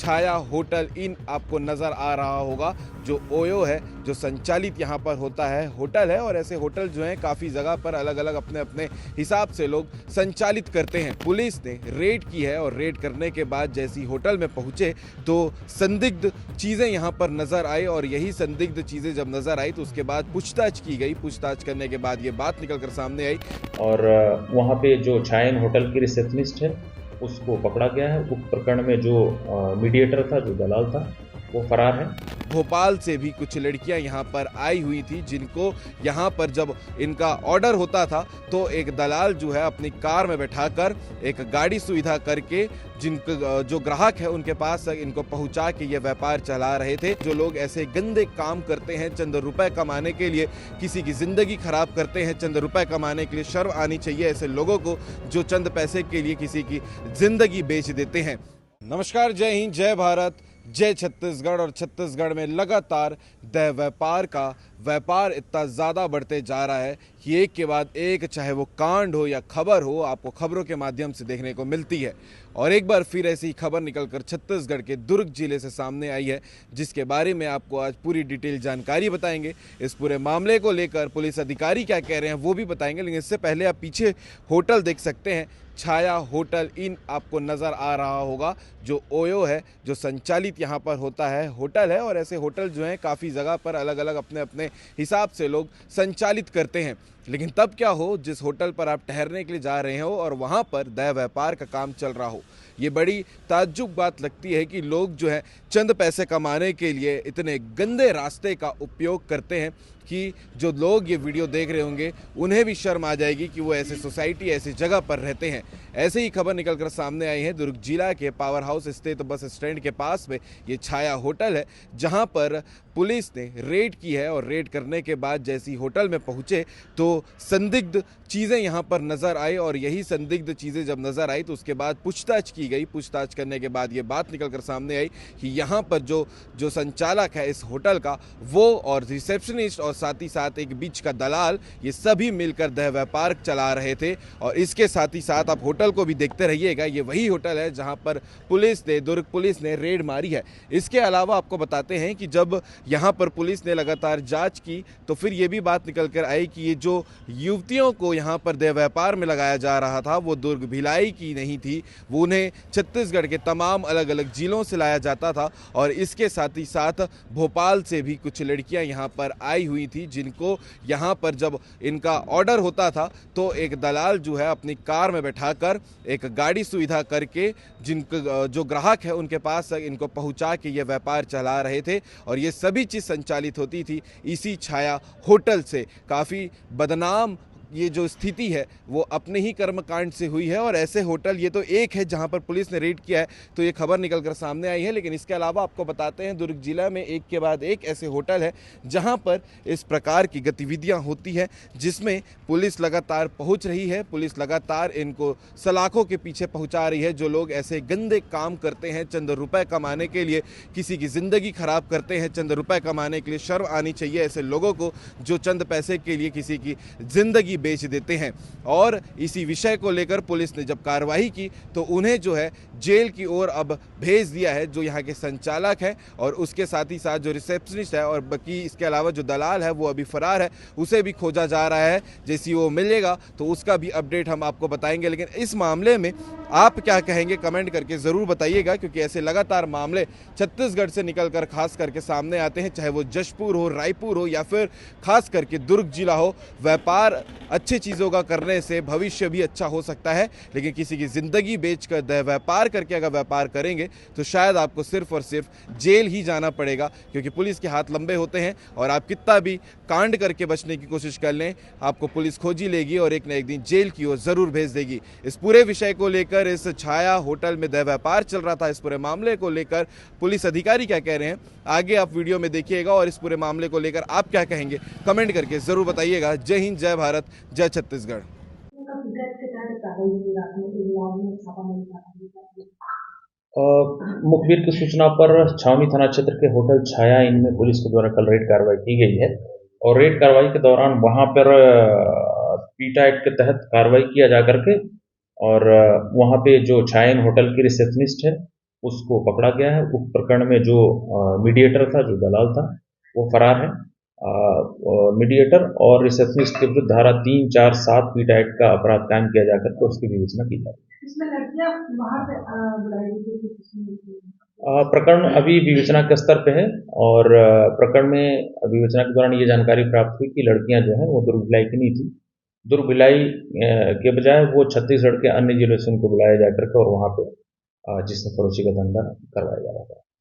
Chhaya hotel in आपको नज़र आ रहा होगा, जो ओयो है, जो संचालित यहाँ पर होता है, होटल है। और ऐसे होटल जो हैं काफ़ी जगह पर अलग अलग अपने अपने हिसाब से लोग संचालित करते हैं। पुलिस ने रेड की है और रेड करने के बाद जैसी होटल में पहुंचे तो संदिग्ध चीज़ें यहाँ पर नज़र आई, और यही संदिग्ध चीज़ें जब नज़र आई तो उसके बाद पूछताछ की गई। पूछताछ करने के बाद ये बात निकल कर सामने आई और वहाँ पे जो छायन होटल की रिसेप्शनिस्ट है उसको पकड़ा गया है। उक्त प्रकरण में जो मीडिएटर था, जो दलाल था, वो फरार है। भोपाल से भी कुछ लड़कियां यहाँ पर आई हुई थी, जिनको यहाँ पर जब इनका ऑर्डर होता था तो एक दलाल जो है अपनी कार में बैठाकर एक गाड़ी सुविधा करके जिनको जो ग्राहक है उनके पास इनको पहुंचा के ये व्यापार चला रहे थे। जो लोग ऐसे गंदे काम करते हैं चंद रुपए कमाने के लिए, किसी की जिंदगी खराब करते हैं चंद रुपए कमाने के लिए, शर्म आनी चाहिए ऐसे लोगों को जो चंद पैसे के लिए किसी की जिंदगी बेच देते हैं। नमस्कार, जय हिंद, जय भारत, जय छत्तीसगढ़। और छत्तीसगढ़ में लगातार देह व्यापार इतना ज़्यादा बढ़ते जा रहा है कि एक के बाद एक, चाहे वो कांड हो या खबर हो, आपको खबरों के माध्यम से देखने को मिलती है। और एक बार फिर ऐसी खबर निकलकर छत्तीसगढ़ के दुर्ग जिले से सामने आई है, जिसके बारे में आपको आज पूरी डिटेल जानकारी बताएंगे। इस पूरे मामले को लेकर पुलिस अधिकारी क्या कह रहे हैं वो भी बताएंगे, लेकिन इससे पहले आप पीछे होटल देख सकते हैं, छाया होटल इन आपको नज़र आ रहा होगा, जो ओयो है, जो संचालित यहाँ पर होता है, होटल है। और ऐसे होटल जो हैं काफ़ी जगह पर अलग अलग अपने अपने हिसाब से लोग संचालित करते हैं। लेकिन तब क्या हो, जिस होटल पर आप ठहरने के लिए जा रहे हो और वहाँ पर देह व्यापार का काम चल रहा हो, ये बड़ी ताज्जुब बात लगती है कि लोग जो है चंद पैसे कमाने के लिए इतने गंदे रास्ते का उपयोग करते हैं कि जो लोग ये वीडियो देख रहे होंगे उन्हें भी शर्म आ जाएगी कि वो ऐसे सोसाइटी, ऐसी जगह पर रहते हैं। ऐसे ही खबर निकलकर सामने आई है दुर्ग जिला के पावर हाउस स्थित बस स्टैंड के पास में ये छाया होटल है, जहां पर पुलिस ने रेड की है। और रेड करने के बाद जैसी होटल में पहुंचे तो संदिग्ध चीज़ें यहां पर नज़र आई, और यही संदिग्ध चीज़ें जब नज़र आई तो उसके बाद पूछताछ की गई। पूछताछ करने के बाद ये बात निकलकर सामने आई कि यहाँ पर जो संचालक है इस होटल का, वो और रिसेप्शनिस्ट और साथ ही साथ एक बीच का दलाल, ये सभी मिलकर देह व्यापार चला रहे थे। और इसके साथ ही साथ आप होटल को भी देखते रहिएगा, ये वही होटल है जहां पर दुर्ग पुलिस ने रेड मारी है। इसके अलावा आपको बताते हैं कि जब यहां पर पुलिस ने लगातार जांच की तो फिर ये भी बात निकल कर आई कि ये जो युवतियों को यहां पर देह व्यापार में लगाया जा रहा था वो दुर्ग भिलाई की नहीं थी, वो उन्हें छत्तीसगढ़ के तमाम अलग अलग जिलों से लाया जाता था। और इसके साथ ही साथ भोपाल से भी कुछ लड़कियां यहां पर आई हुई थी, जिनको यहाँ पर जब इनका ऑर्डर होता था तो एक दलाल जो है अपनी कार में बैठाकर एक गाड़ी सुविधा करके जिनको जो ग्राहक है उनके पास इनको पहुंचा के ये व्यापार चला रहे थे। और ये सभी चीज़ संचालित होती थी इसी छाया होटल से। काफ़ी बदनाम ये जो स्थिति है वो अपने ही कर्मकांड से हुई है। और ऐसे होटल ये तो एक है जहां पर पुलिस ने रेड किया है, तो ये खबर निकलकर सामने आई है। लेकिन इसके अलावा आपको बताते हैं दुर्ग जिला में एक के बाद एक ऐसे होटल है जहां पर इस प्रकार की गतिविधियां होती है, जिसमें पुलिस लगातार पहुंच रही है। पुलिस लगातार इनको सलाखों के पीछे पहुंचा रही है। जो लोग ऐसे गंदे काम करते हैं चंद रुपए कमाने के लिए, किसी की जिंदगी खराब करते हैं चंद रुपए कमाने के लिए, शर्म आनी चाहिए ऐसे लोगों को जो चंद पैसे के लिए किसी की जिंदगी बेच देते हैं। और इसी विषय को लेकर पुलिस ने जब कार्रवाई की तो उन्हें जो है जेल की ओर अब भेज दिया है, जो यहाँ के संचालक है और उसके साथ ही साथ जो रिसेप्शनिस्ट है, और बाकी इसके अलावा जो दलाल है वो अभी फरार है, उसे भी खोजा जा रहा है। जैसी वो मिलेगा तो उसका भी अपडेट हम आपको बताएंगे। लेकिन इस मामले में आप क्या कहेंगे कमेंट करके ज़रूर बताइएगा, क्योंकि ऐसे लगातार मामले छत्तीसगढ़ से निकलकर खास करके सामने आते हैं, चाहे वो जशपुर हो, रायपुर हो या फिर खास करके दुर्ग जिला हो। व्यापार अच्छी चीज़ों का करने से भविष्य भी अच्छा हो सकता है, लेकिन किसी की ज़िंदगी बेचकर देह व्यापार करके अगर व्यापार करेंगे तो शायद आपको सिर्फ और सिर्फ जेल ही जाना पड़ेगा, क्योंकि पुलिस के हाथ लंबे होते हैं। और आप कितना भी कांड करके बचने की कोशिश कर लें, आपको पुलिस खोज ही लेगी और एक न एक दिन जेल की ओर ज़रूर भेज देगी। इस पूरे विषय को लेकर, इस छाया होटल में देह व्यापार चल रहा था, इस पूरे मामले को लेकर पुलिस अधिकारी क्या कह रहे हैं आगे आप वीडियो में देखिएगा। और इस पूरे मामले को लेकर आप क्या कहेंगे कमेंट करके ज़रूर बताइएगा। जय हिंद, जय भारत, जय छत्तीसगढ़। मुखबिर की सूचना पर छावनी थाना क्षेत्र के होटल छाया इन में पुलिस के द्वारा कल रेड कार्रवाई की गई है। और रेड कार्रवाई के दौरान वहां पर पीटा एक्ट के तहत कार्रवाई किया जा करके, और वहां पे जो छायन होटल की रिसेप्शनिस्ट है उसको पकड़ा गया है। उस प्रकरण में जो मीडिएटर था, जो दलाल था, वो फरार है। मीडिएटर और रिसेप्शनिस्ट के विरुद्ध धारा 3, 4, 7 पीटा एक्ट का अपराध कायम किया जाकर के उसकी विवेचना की जा रही है। इसमें लड़कियां बाहर से बुलाई गई थी। प्रकरण अभी विवेचना के स्तर पे है और प्रकरण में विवेचना के दौरान ये जानकारी प्राप्त हुई कि लड़कियां जो हैं वो दुर्ग भिलाई की नहीं थी। दुर्ग भिलाई के बजाय वो छत्तीसगढ़ के अन्य जिलों से उनको बुलाया जाकर के और वहाँ पे जिससे फरोशी का धंधा करवाया जा रहा था।